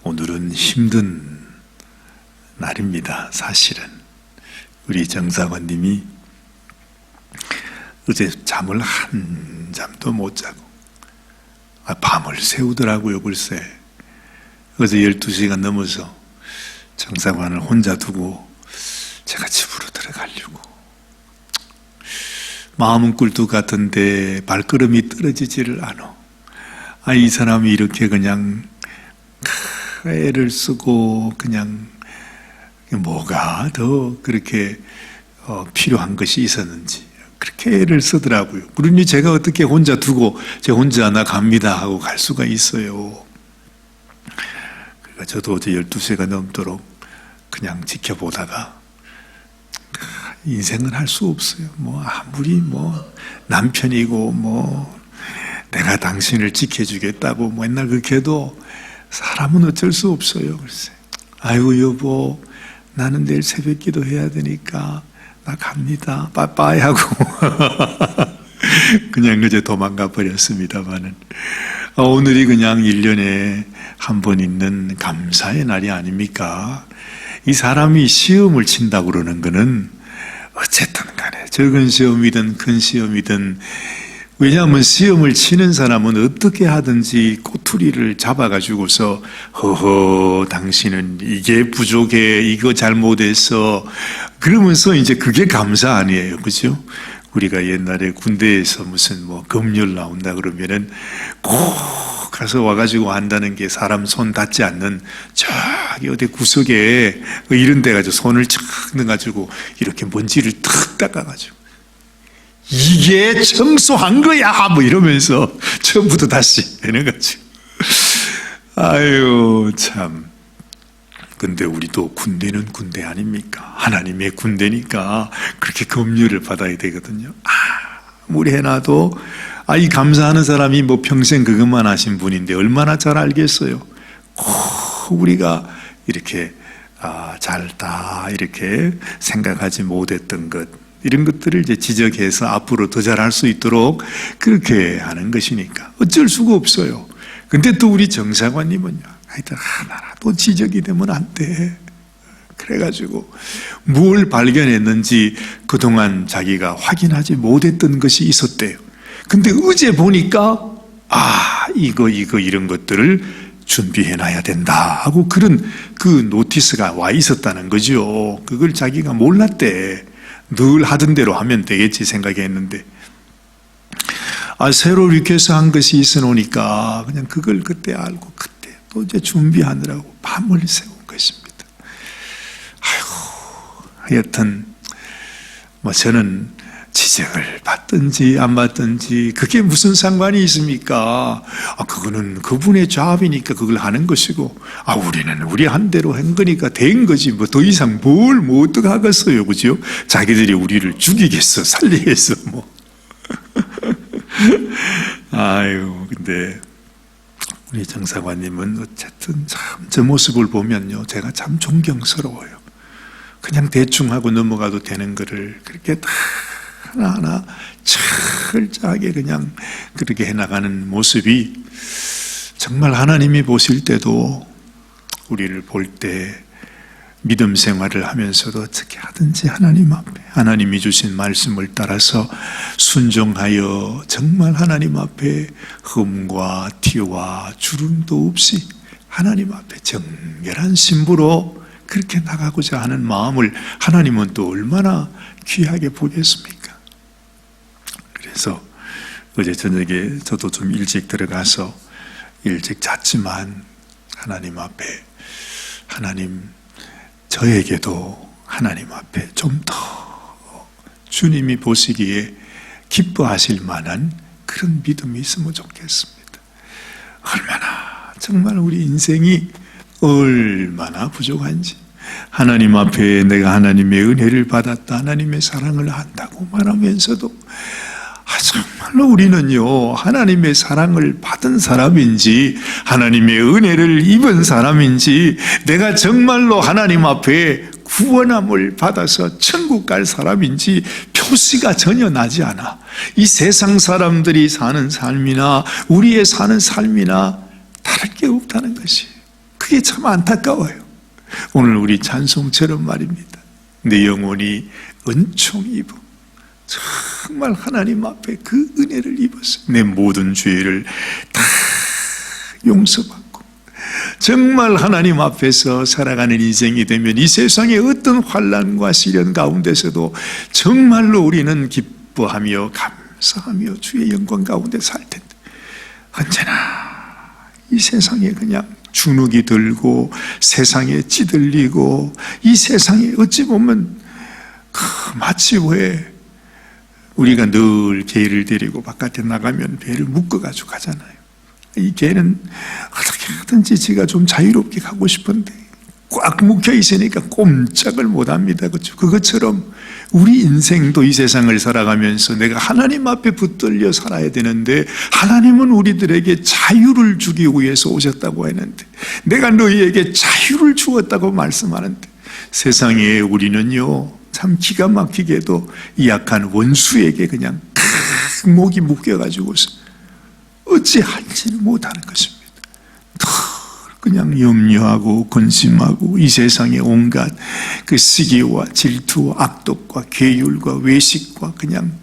오늘은 힘든 날입니다. 사실은 우리 정사관님이 어제 잠을 한 잠도 못 자고 밤을 새우더라고요. 글쎄 어제 12시가 넘어서 정사관을 혼자 두고 제가 집으로 들어가려고 마음은 꿀뚝 같은데 발걸음이 떨어지지를 않아. 이 사람이 이렇게 그냥 애를 쓰고 그냥 뭐가 더 그렇게 필요한 것이 있었는지 그렇게 애를 쓰더라고요. 그러니 제가 어떻게 혼자 두고 제가 혼자 나갑니다 하고 갈 수가 있어요. 그러니까 저도 어제 12시가 넘도록 그냥 지켜보다가 인생은 할 수 없어요. 아무리 남편이고 내가 당신을 지켜주겠다고 맨날 그렇게 해도 사람은 어쩔 수 없어요. 글쎄. 아이고 여보 나는 내일 새벽 기도 해야 되니까 나 갑니다. 빠빠이 하고 그냥 그저 도망가 버렸습니다만은 오늘이 그냥 1년에 한 번 있는 감사의 날이 아닙니까? 이 사람이 시험을 친다고 그러는 거는 어쨌든 간에 적은 시험이든 큰 시험이든 왜냐하면 시험을 치는 사람은 어떻게 하든지 꼬투리를 잡아가지고서 허허 당신은 이게 부족해 이거 잘못했어 그러면서 이제 그게 감사 아니에요. 그죠? 우리가 옛날에 군대에서 무슨 검열 나온다 그러면은 꼭 가서 와가지고 한다는 게 사람 손 닿지 않는 저기 어디 구석에 이런 데 가지고 손을 착 넣어가지고 이렇게 먼지를 탁 닦아가지고 이게 청소한 거야 이러면서 처음부터 다시 해내가지고 아유 참. 근데 우리도 군대는 군대 아닙니까? 하나님의 군대니까 그렇게 검열을 받아야 되거든요. 아무리 해놔도 이 감사하는 사람이 평생 그것만 하신 분인데 얼마나 잘 알겠어요. 우리가 이렇게 잘다 이렇게 생각하지 못했던 것 이런 것들을 이제 지적해서 앞으로 더 잘할 수 있도록 그렇게 하는 것이니까 어쩔 수가 없어요. 근데 또 우리 정사관님은요, 하여튼 하나라도 지적이 되면 안 돼. 그래가지고 뭘 발견했는지 그동안 자기가 확인하지 못했던 것이 있었대요. 근데 어제 보니까 이거 이런 것들을 준비해놔야 된다 하고 그런 그 노티스가 와 있었다는 거죠. 그걸 자기가 몰랐대. 늘 하던 대로 하면 되겠지 생각했는데 새로 리퀘스트 한 것이 있어 놓으니까 그냥 그걸 그때 알고 그때 또 이제 준비하느라고 밤을 새운 것입니다. 하여튼 저는 지적을 받든지 안 받든지 그게 무슨 상관이 있습니까? 그거는 그분의 잡이니까 그걸 하는 것이고 우리는 우리 한 대로 한 거니까 된 거지 더 이상 뭘 어떻게 하겠어요. 그죠? 자기들이 우리를 죽이겠어 살리겠어 근데 우리 정사관님은 어쨌든 참 저 모습을 보면요 제가 참 존경스러워요. 그냥 대충 하고 넘어가도 되는 거를 그렇게 다 하나하나 철저하게 그냥 그렇게 해나가는 모습이 정말 하나님이 보실 때도 우리를 볼 때 믿음 생활을 하면서도 어떻게 하든지 하나님 앞에 하나님이 주신 말씀을 따라서 순종하여 정말 하나님 앞에 흠과 티와 주름도 없이 하나님 앞에 정결한 신부로 그렇게 나가고자 하는 마음을 하나님은 또 얼마나 귀하게 보겠습니까? 그래서 어제 저녁에 저도 좀 일찍 들어가서 일찍 잤지만 하나님 앞에 하나님 저에게도 하나님 앞에 좀 더 주님이 보시기에 기뻐하실 만한 그런 믿음이 있으면 좋겠습니다. 얼마나 정말 우리 인생이 얼마나 부족한지 하나님 앞에 내가 하나님의 은혜를 받았다 하나님의 사랑을 한다고 말하면서도 정말로 우리는요 하나님의 사랑을 받은 사람인지 하나님의 은혜를 입은 사람인지 내가 정말로 하나님 앞에 구원함을 받아서 천국 갈 사람인지 표시가 전혀 나지 않아. 이 세상 사람들이 사는 삶이나 우리의 사는 삶이나 다를 게 없다는 것이 그게 참 안타까워요. 오늘 우리 찬송처럼 말입니다. 내 영혼이 은총 입어 정말 하나님 앞에 그 은혜를 입었어요. 내 모든 죄를 다 용서받고 정말 하나님 앞에서 살아가는 인생이 되면 이 세상의 어떤 환난과 시련 가운데서도 정말로 우리는 기뻐하며 감사하며 주의 영광 가운데 살 텐데, 언제나 이 세상에 그냥 주눅이 들고 세상에 찌들리고 이 세상에 어찌 보면 마치 왜 우리가 늘 개를 데리고 바깥에 나가면 배를 묶어가지고 가잖아요. 이 개는 어떻게 하든지 지가 좀 자유롭게 가고 싶은데 꽉 묶여 있으니까 꼼짝을 못합니다. 그렇죠? 그것처럼 우리 인생도 이 세상을 살아가면서 내가 하나님 앞에 붙들려 살아야 되는데, 하나님은 우리들에게 자유를 주기 위해서 오셨다고 했는데, 내가 너희에게 자유를 주었다고 말씀하는데, 세상에 우리는요 참 기가 막히게도 이 약한 원수에게 그냥 목이 묶여가지고서 어찌할지를 못하는 것입니다. 그냥 염려하고 근심하고 이 세상의 온갖 그 시기와 질투와 악독과 괴율과 외식과 그냥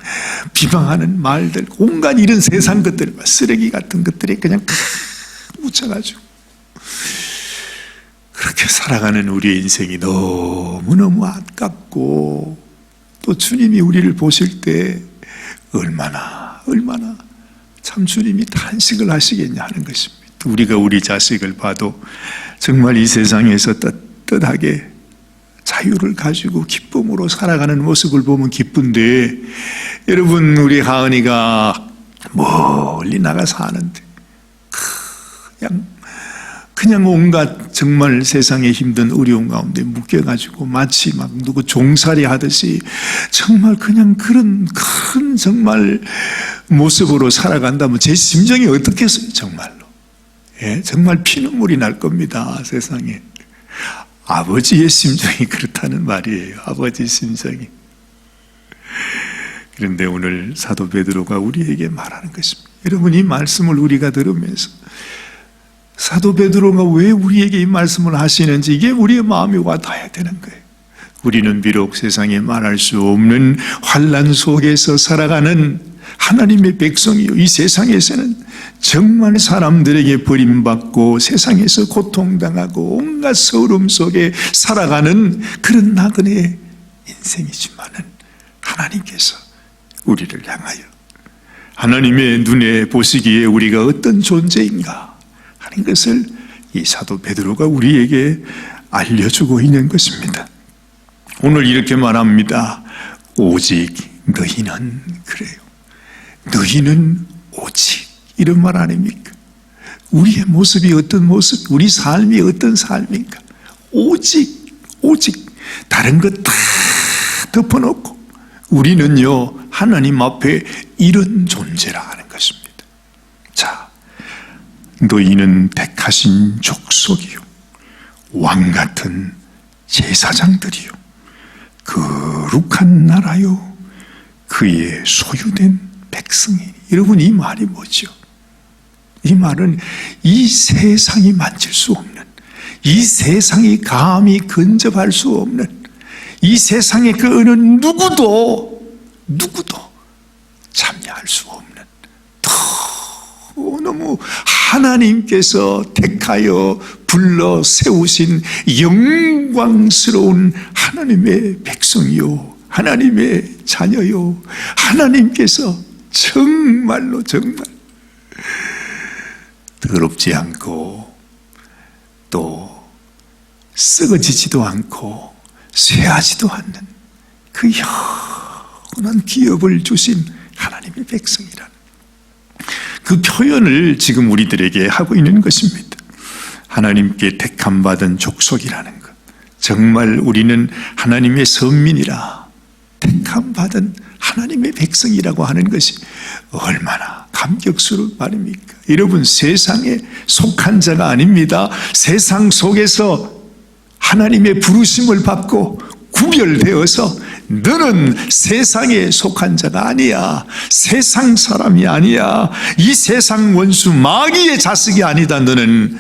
비방하는 말들, 온갖 이런 세상 것들, 쓰레기 같은 것들이 그냥 묻혀가지고 그렇게 살아가는 우리의 인생이 너무너무 아깝고, 또 주님이 우리를 보실 때 얼마나 참 주님이 탄식을 하시겠냐 하는 것입니다. 우리가 우리 자식을 봐도 정말 이 세상에서 떳떳하게 자유를 가지고 기쁨으로 살아가는 모습을 보면 기쁜데, 여러분 우리 하은이가 멀리 나가 사는데 그냥 온갖 정말 세상의 힘든 어려운 가운데 묶여가지고 마치 막 누구 종살이 하듯이 정말 그냥 그런 큰 정말 모습으로 살아간다면 제 심정이 어떻겠어요? 정말로. 예, 정말 피눈물이 날 겁니다. 세상에. 아버지의 심정이 그렇다는 말이에요. 아버지 심정이. 그런데 오늘 사도 베드로가 우리에게 말하는 것입니다. 여러분, 이 말씀을 우리가 들으면서 사도 베드로가 왜 우리에게 이 말씀을 하시는지 이게 우리의 마음에 와닿아야 되는 거예요. 우리는 비록 세상에 말할 수 없는 환난 속에서 살아가는 하나님의 백성이요, 이 세상에서는 정말 사람들에게 버림받고 세상에서 고통당하고 온갖 서름 속에 살아가는 그런 나그네 인생이지만은, 하나님께서 우리를 향하여 하나님의 눈에 보시기에 우리가 어떤 존재인가 하는 것을 이 사도 베드로가 우리에게 알려주고 있는 것입니다. 오늘 이렇게 말합니다. 오직 너희는, 그래요. 너희는 오직, 이런 말 아닙니까? 우리의 모습이 어떤 모습, 우리 삶이 어떤 삶인가? 오직 다른 것 다 덮어놓고 우리는요 하나님 앞에 이런 존재라 하는 것입니다. 자, 너희는 택하신 족속이요, 왕같은 제사장들이요, 거룩한 나라요, 그의 소유된 백성이니. 여러분, 이 말이 뭐죠? 이 말은 이 세상이 만질 수 없는, 이 세상이 감히 근접할 수 없는, 이 세상의 그 어느 누구도 참여할 수 없는, 너무 하나님께서 택하여 불러 세우신 영광스러운 하나님의 백성이요, 하나님의 자녀요, 하나님께서 정말로 정말 더럽지 않고 또 썩어지지도 않고 쇠하지도 않는 그 영원한 기업을 주신 하나님의 백성이라는 그 표현을 지금 우리들에게 하고 있는 것입니다. 하나님께 택함받은 족속이라는 것, 정말 우리는 하나님의 선민이라 택함받은 하나님의 백성이라고 하는 것이 얼마나 감격스러운 말입니까? 여러분, 세상에 속한 자가 아닙니다. 세상 속에서 하나님의 부르심을 받고 구별되어서 너는 세상에 속한 자가 아니야, 세상 사람이 아니야, 이 세상 원수 마귀의 자식이 아니다, 너는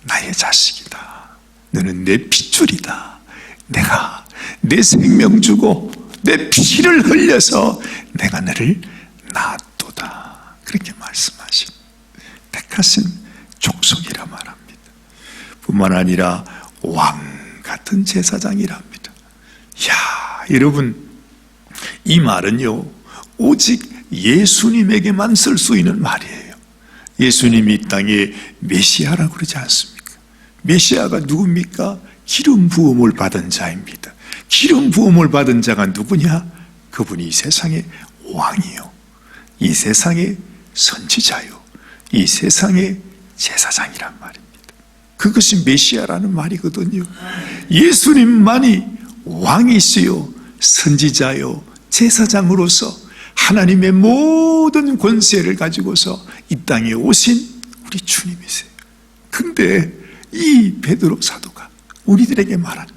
나의 자식이다. 너는 내 핏줄이다. 내가 내 생명 주고 내 피를 흘려서 내가 너를 낳았도다. 그렇게 말씀하신 택하신 족속이라 말합니다. 뿐만 아니라 왕 같은 제사장이랍니다. 야, 여러분, 이 말은요 오직 예수님에게만 쓸 수 있는 말이에요. 예수님이 이 땅에 메시아라고 그러지 않습니까? 메시아가 누굽니까? 기름 부음을 받은 자입니다. 기름 부음을 받은 자가 누구냐? 그분이 이 세상의 왕이요, 이 세상의 선지자요, 이 세상의 제사장이란 말입니다. 그것이 메시아라는 말이거든요. 예수님만이 왕이시요 선지자요 제사장으로서 하나님의 모든 권세를 가지고서 이 땅에 오신 우리 주님이세요. 근데 이 베드로 사도가 우리들에게 말하는,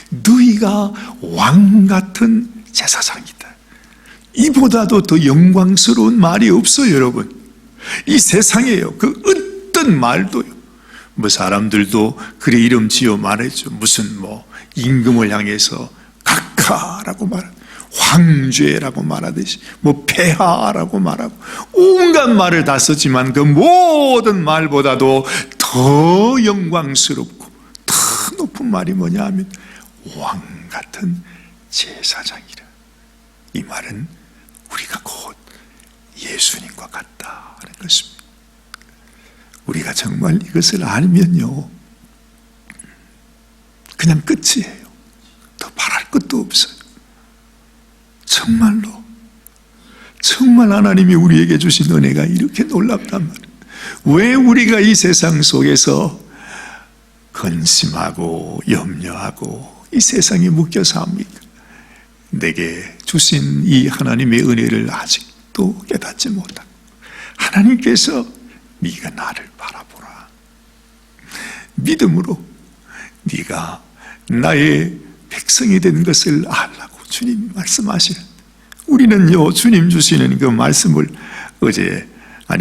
너희가 왕 같은 제사장이다. 이보다도 더 영광스러운 말이 없어요. 여러분, 이 세상에요 그 어떤 말도요, 뭐 사람들도 그래 이름 지어 말했죠. 무슨 뭐 임금을 향해서 각하라고 말하고, 황제라고 말하듯이 뭐 폐하라고 말하고, 온갖 말을 다 썼지만 그 모든 말보다도 더 영광스럽고 더 높은 말이 뭐냐 하면 왕 같은 제사장이라. 이 말은 우리가 곧 예수님과 같다 하는 것입니다. 우리가 정말 이것을 알면요 그냥 끝이에요. 더 바랄 것도 없어요. 정말로 정말 하나님이 우리에게 주신 은혜가 이렇게 놀랍단 말이에요. 왜 우리가 이 세상 속에서 근심하고 염려하고 이 세상에 묶여서 합니까? 내게 주신 이 하나님의 은혜를 아직도 깨닫지 못하고, 하나님께서 네가 나를 바라보라, 믿음으로 네가 나의 백성이 된 것을 알라고 주님 말씀하시는, 우리는요 주님 주시는 그 말씀을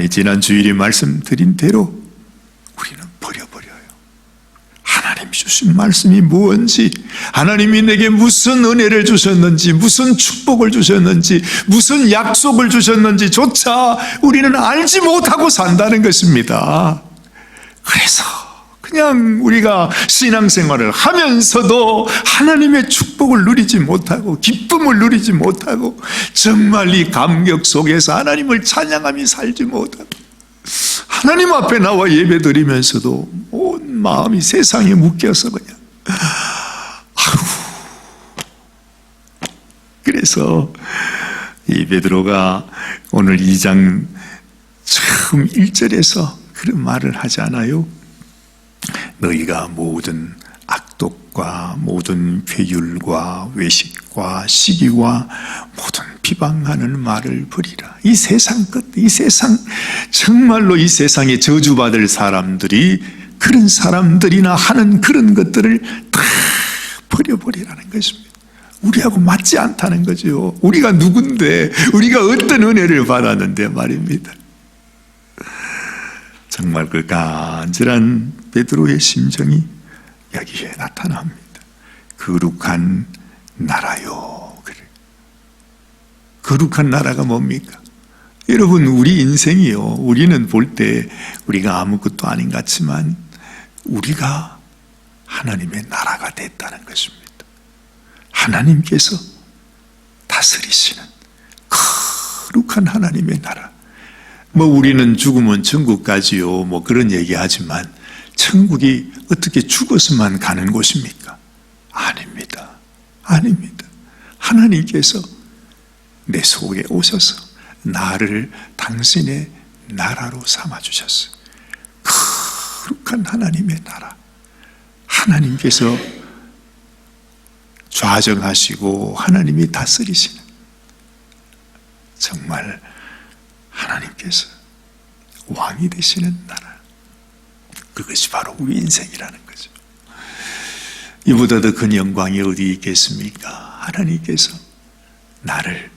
지난 주일에 말씀드린 대로 우리는 버려버려요. 하나님 주신 말씀이 무엇인지, 하나님이 내게 무슨 은혜를 주셨는지, 무슨 축복을 주셨는지, 무슨 약속을 주셨는지 조차 우리는 알지 못하고 산다는 것입니다. 그래서 그냥 우리가 신앙생활을 하면서도 하나님의 축복을 누리지 못하고 기쁨을 누리지 못하고, 정말 이 감격 속에서 하나님을 찬양하며 살지 못하고, 하나님 앞에 나와 예배 드리면서도 온 마음이 세상에 묶여서 그냥 그래서 이 베드로가 오늘 2장 처음 1절에서 그런 말을 하지 않아요? 너희가 모든 악독과 모든 회율과 외식과 시기와 모든 비방하는 말을 버리라. 이 세상 끝, 이 세상, 정말로 이 세상에 저주받을 사람들이 그런 사람들이나 하는 그런 것들을 다 버려버리라는 것입니다. 우리하고 맞지 않다는 거죠. 우리가 누군데, 우리가 어떤 은혜를 받았는데 말입니다. 정말 그 간절한 베드로의 심정이 여기에 나타납니다. 거룩한 나라요. 그래. 거룩한 나라가 뭡니까? 여러분, 우리 인생이요, 우리는 볼 때 우리가 아무것도 아닌 것 같지만 우리가 하나님의 나라가 됐다는 것입니다. 하나님께서 다스리시는 거룩한 하나님의 나라. 뭐 우리는 죽으면 천국 가지요, 뭐 그런 얘기하지만 천국이 어떻게 죽어서만 가는 곳입니까? 아닙니다. 아닙니다. 하나님께서 내 속에 오셔서 나를 당신의 나라로 삼아주셨어요. 거룩한 하나님의 나라. 하나님께서 좌정하시고 하나님이 다스리시는, 정말 하나님께서 왕이 되시는 나라. 그것이 바로 우리 인생이라는 거죠. 이보다 더 큰 영광이 어디 있겠습니까? 하나님께서 나를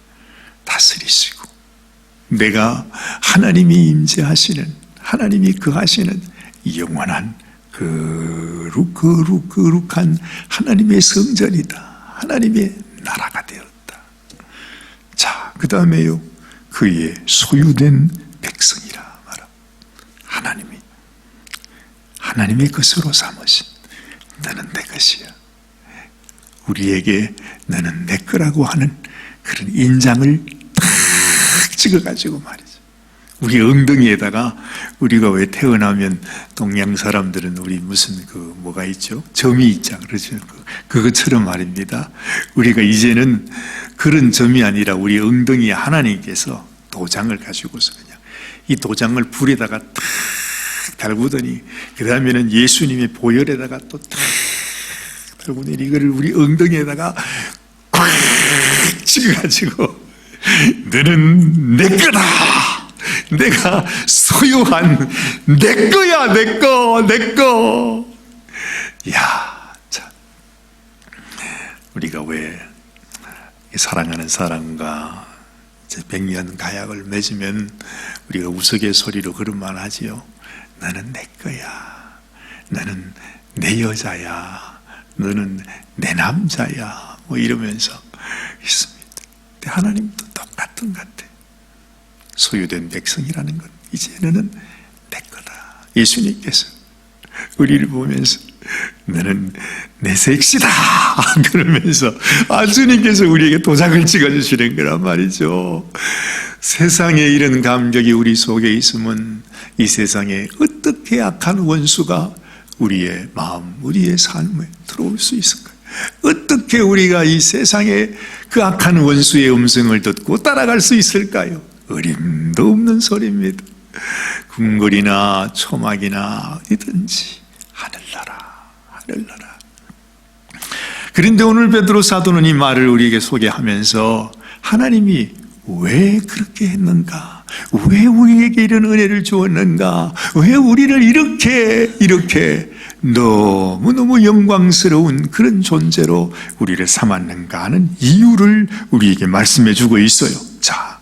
다스리시고, 내가 하나님이 임재하시는, 하나님이 거하시는 영원한 거룩한 하나님의 성전이다. 하나님의 나라가 되었다. 자, 그 다음에요. 그의 소유된 백성이라 말합니다. 하나님의 것으로 삼으신 너는 내 것이야. 우리에게 너는 내 거라고 하는 그런 인장을 딱 찍어가지고 말이죠. 우리 엉덩이에다가 우리가 왜 태어나면 동양 사람들은 우리 무슨 뭐가 있죠? 점이 있자 그러죠. 그것처럼 말입니다. 우리가 이제는 그런 점이 아니라 우리 엉덩이에 하나님께서 도장을 가지고서 그냥 이 도장을 불에다가 탁 달구더니 그 다음에는 예수님의 보혈에다가 또 탁 달구더니 이거를 우리 엉덩이에다가 꽉 찍어가지고 너는 내 거다. 내가 소유한 내 거야, 내 거. 야, 참. 우리가 왜 사랑하는 사람과 이제 100년 가약을 맺으면 우리가 우스갯소리로 그런 말 하지요. 너는 내 거야. 너는 내 여자야. 너는 내 남자야. 뭐 이러면서 있습니다. 근데 하나님도 똑같은 것 같아. 소유된 백성이라는 건 이제 너는 내 거다. 예수님께서 우리를 보면서 너는 내 색시다 그러면서 주님께서 우리에게 도장을 찍어주시는 거란 말이죠. 세상에 이런 감격이 우리 속에 있으면 이 세상에 어떻게 악한 원수가 우리의 마음, 우리의 삶에 들어올 수 있을까요? 어떻게 우리가 이 세상에 그 악한 원수의 음성을 듣고 따라갈 수 있을까요? 어림도 없는 소리입니다. 궁궐이나 초막이나 어디든지 하늘나라. 그런데 오늘 베드로 사도는 이 말을 우리에게 소개하면서 하나님이 왜 그렇게 했는가? 왜 우리에게 이런 은혜를 주었는가? 왜 우리를 이렇게 너무너무 영광스러운 그런 존재로 우리를 삼았는가 하는 이유를 우리에게 말씀해 주고 있어요. 자,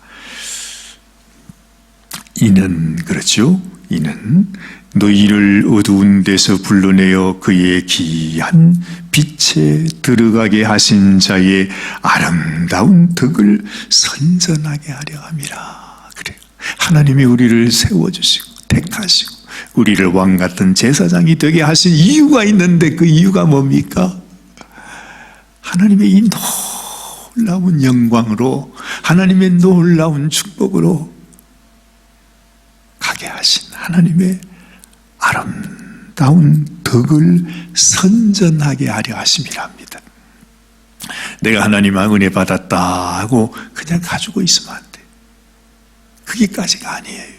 그렇죠? 이는 너희를 어두운 데서 불러내어 그의 기이한 빛에 들어가게 하신 자의 아름다운 덕을 선전하게 하려 함이라. 그래요. 하나님이 우리를 세워주시고 택하시고 우리를 왕같은 제사장이 되게 하신 이유가 있는데 그 이유가 뭡니까? 하나님의 이 놀라운 영광으로 하나님의 놀라운 축복으로 가게 하신 하나님의 아름다운 덕을 선전하게 하려 하심이라 합니다. 내가 하나님의 은혜 받았다 하고 그냥 가지고 있으면 안 돼. 그게까지가 아니에요.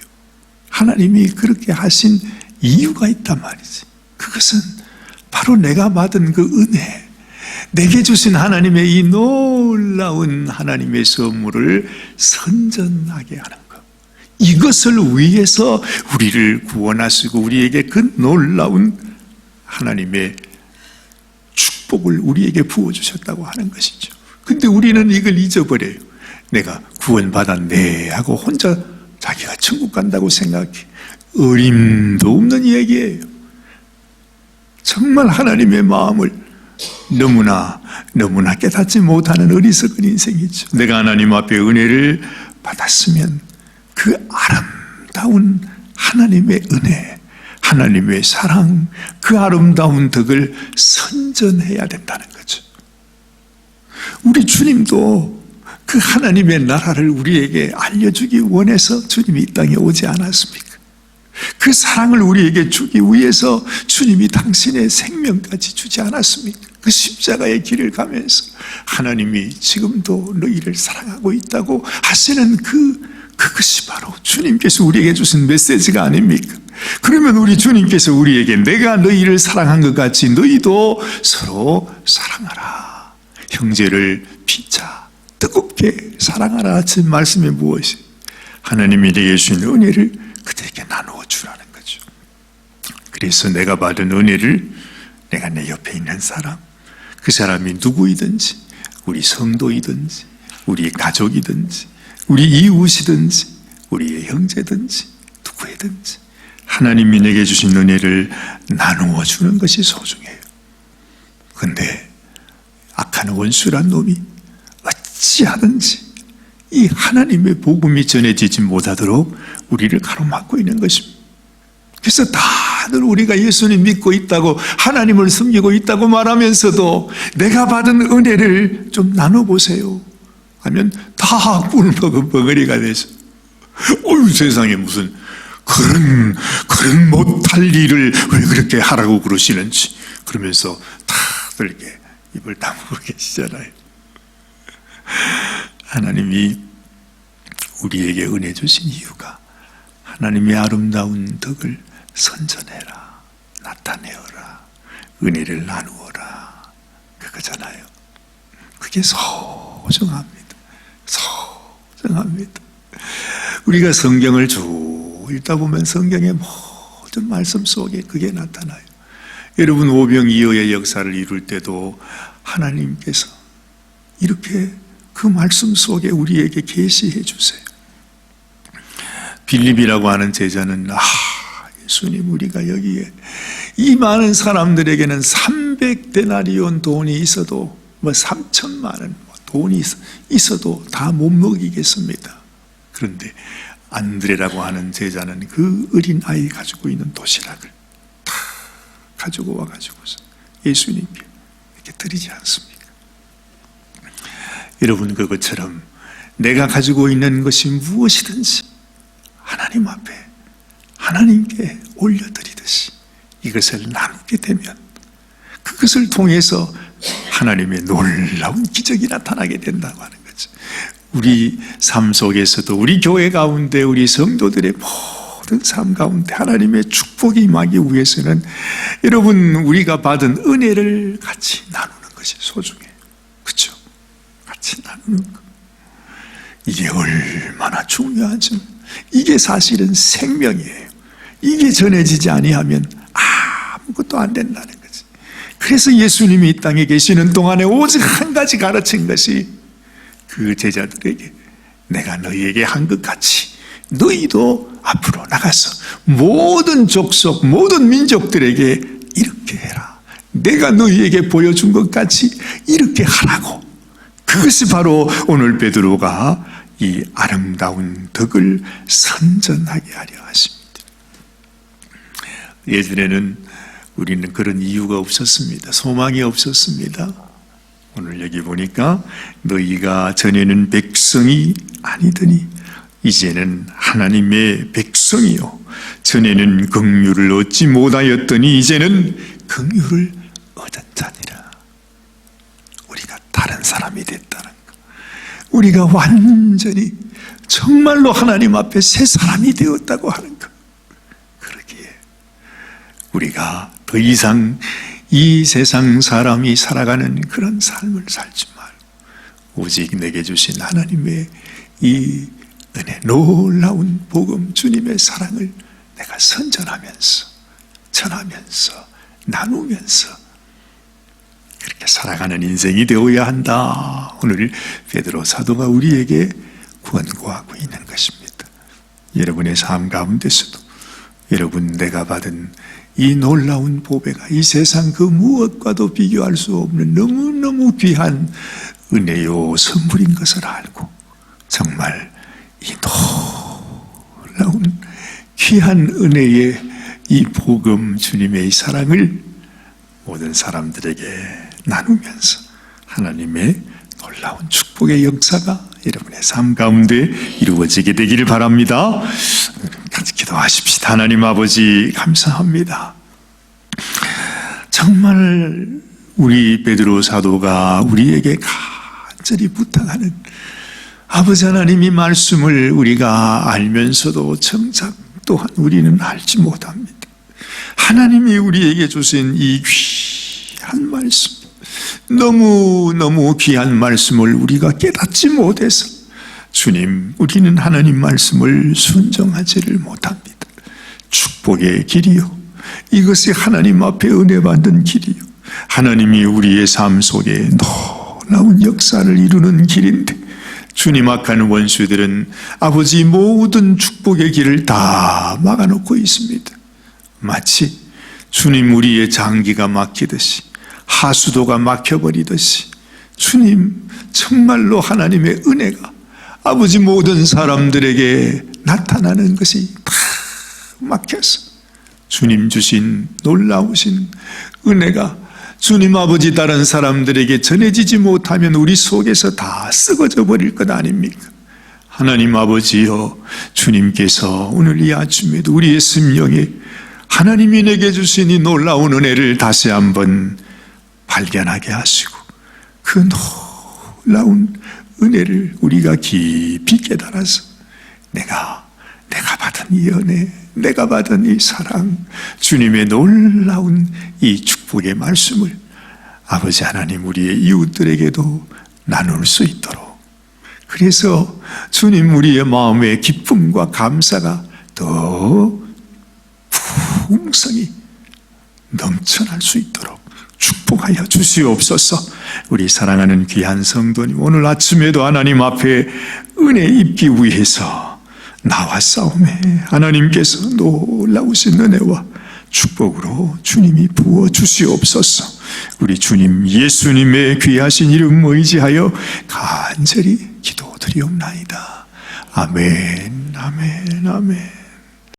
하나님이 그렇게 하신 이유가 있단 말이지. 그것은 바로 내가 받은 그 은혜, 내게 주신 하나님의 이 놀라운 하나님의 선물을 선전하게 하는 것. 이것을 위해서 우리를 구원하시고 우리에게 그 놀라운 하나님의 축복을 우리에게 부어주셨다고 하는 것이죠. 근데 우리는 이걸 잊어버려요. 내가 구원받았네 하고 혼자 자기가 천국 간다고 생각해. 어림도 없는 얘기예요. 정말 하나님의 마음을 너무나 깨닫지 못하는 어리석은 인생이죠. 내가 하나님 앞에 은혜를 받았으면 그 아름다운 하나님의 은혜, 하나님의 사랑, 그 아름다운 덕을 선전해야 된다는 거죠. 우리 주님도 그 하나님의 나라를 우리에게 알려주기 원해서 주님이 이 땅에 오지 않았습니까? 그 사랑을 우리에게 주기 위해서 주님이 당신의 생명까지 주지 않았습니까? 그 십자가의 길을 가면서 하나님이 지금도 너희를 사랑하고 있다고 하시는 그것이 바로 주님께서 우리에게 주신 메시지가 아닙니까? 그러면 우리 주님께서 우리에게 내가 너희를 사랑한 것 같이 너희도 서로 사랑하라. 형제를 피차 뜨겁게 사랑하라. 하신 말씀이 무엇이? 하나님이 내게 주신 은혜를 그들에게 나누어 주라는 거죠. 그래서 내가 받은 은혜를 내가 내 옆에 있는 사람, 그 사람이 누구이든지, 우리 성도이든지, 우리 가족이든지, 우리 이웃이든지, 우리의 형제든지, 누구이든지 하나님이 내게 주신 은혜를 나누어 주는 것이 소중해요. 그런데 악한 원수란 놈이 어찌하든지 이 하나님의 복음이 전해지지 못하도록 우리를 가로막고 있는 것입니다. 그래서 다들 우리가 예수님 믿고 있다고, 하나님을 섬기고 있다고 말하면서도 내가 받은 은혜를 좀 나눠보세요 하면 다 꿀먹은 벙어리가 되죠. 어휴, 세상에 무슨 그런 못할 일을 왜 그렇게 하라고 그러시는지, 그러면서 다들 이렇게 입을 다물고 계시잖아요. 하나님이 우리에게 은혜 주신 이유가 하나님의 아름다운 덕을 선전해라, 나타내어라, 은혜를 나누어라, 그거잖아요. 그게 소중합니다. 소중합니다. 우리가 성경을 쭉 읽다 보면 성경의 모든 말씀 속에 그게 나타나요. 여러분, 오병이어의 역사를 이룰 때도 하나님께서 이렇게 그 말씀 속에 우리에게 계시해 주세요. 빌립이라고 하는 제자는 예수님, 우리가 여기에 이 많은 사람들에게는 300데나리온 돈이 있어도 3천만 원 돈이 있어도 다 못 먹이겠습니다. 그런데 안드레라고 하는 제자는 그 어린 아이 가지고 있는 도시락을 다 가지고 와가지고서 예수님께 이렇게 드리지 않습니까? 여러분, 그것처럼 내가 가지고 있는 것이 무엇이든지 하나님 앞에 하나님께 올려드리듯이 이것을 나누게 되면 그것을 통해서 하나님의 놀라운 기적이 나타나게 된다고 하는 거죠. 우리 삶 속에서도, 우리 교회 가운데, 우리 성도들의 모든 삶 가운데 하나님의 축복이 임하기 위해서는 여러분, 우리가 받은 은혜를 같이 나누는 것이 소중해요. 그렇죠? 같이 나누는 것, 이게 얼마나 중요하죠. 이게 사실은 생명이에요. 이게 전해지지 아니하면 아무것도 안 된다는 거지. 그래서 예수님이 이 땅에 계시는 동안에 오직 한 가지 가르친 것이 그 제자들에게 내가 너희에게 한 것 같이 너희도 앞으로 나가서 모든 족속, 모든 민족들에게 이렇게 해라. 내가 너희에게 보여준 것 같이 이렇게 하라고. 그것이 바로 오늘 베드로가 이 아름다운 덕을 선전하게 하려 하십니다. 예전에는 우리는 그런 이유가 없었습니다. 소망이 없었습니다. 오늘 여기 보니까 너희가 전에는 백성이 아니더니 이제는 하나님의 백성이요, 전에는 긍휼을 얻지 못하였더니 이제는 긍휼을 얻은 자니라. 우리가 다른 사람이 됐다는 것, 우리가 완전히 정말로 하나님 앞에 새 사람이 되었다고 하는 것. 그러기에 우리가 더 이상 이 세상 사람이 살아가는 그런 삶을 살지 말고 오직 내게 주신 하나님의 이 은혜, 놀라운 복음, 주님의 사랑을 내가 선전하면서, 전하면서, 나누면서 그렇게 살아가는 인생이 되어야 한다. 오늘 베드로 사도가 우리에게 권고하고 있는 것입니다. 여러분의 삶 가운데서도 여러분, 내가 받은 이 놀라운 보배가 이 세상 그 무엇과도 비교할 수 없는 너무너무 귀한 은혜요 선물인 것을 알고 정말 이 놀라운 귀한 은혜의 이 복음, 주님의 이 사랑을 모든 사람들에게 나누면서 하나님의 놀라운 축복의 역사가 여러분의 삶 가운데 이루어지게 되기를 바랍니다. 같이 기도하십시다. 하나님 아버지, 감사합니다. 정말 우리 베드로 사도가 우리에게 간절히 부탁하는 아버지 하나님이 말씀을 우리가 알면서도 정작 또한 우리는 알지 못합니다. 하나님이 우리에게 주신 이 귀한 말씀, 너무너무 귀한 말씀을 우리가 깨닫지 못해서 주님, 우리는 하나님 말씀을 순종하지를 못합니다. 축복의 길이요, 이것이 하나님 앞에 은혜 받는 길이요, 하나님이 우리의 삶 속에 놀라운 역사를 이루는 길인데 주님, 악한 원수들은 아버지 모든 축복의 길을 다 막아놓고 있습니다. 마치 주님 우리의 장기가 막히듯이, 하수도가 막혀버리듯이, 주님 정말로 하나님의 은혜가 아버지 모든 사람들에게 나타나는 것이 다 막혀서 주님 주신 놀라우신 은혜가 주님 아버지 다른 사람들에게 전해지지 못하면 우리 속에서 다 썩어져 버릴 것 아닙니까? 하나님 아버지여, 주님께서 오늘 이 아침에도 우리의 심령에 하나님이 내게 주신 이 놀라운 은혜를 다시 한번 발견하게 하시고, 그 놀라운 은혜를 우리가 깊이 깨달아서 내가 받은 이 은혜, 내가 받은 이 사랑, 주님의 놀라운 이 축복의 말씀을 아버지 하나님 우리의 이웃들에게도 나눌 수 있도록, 그래서 주님 우리의 마음의 기쁨과 감사가 더 풍성히 넘쳐날 수 있도록 축복하여 주시옵소서. 우리 사랑하는 귀한 성도님, 오늘 아침에도 하나님 앞에 은혜 입기 위해서 나왔사오매 하나님께서 놀라우신 은혜와 축복으로 주님이 부어 주시옵소서. 우리 주님 예수님의 귀하신 이름 의지하여 간절히 기도드리옵나이다. 아멘, 아멘, 아멘.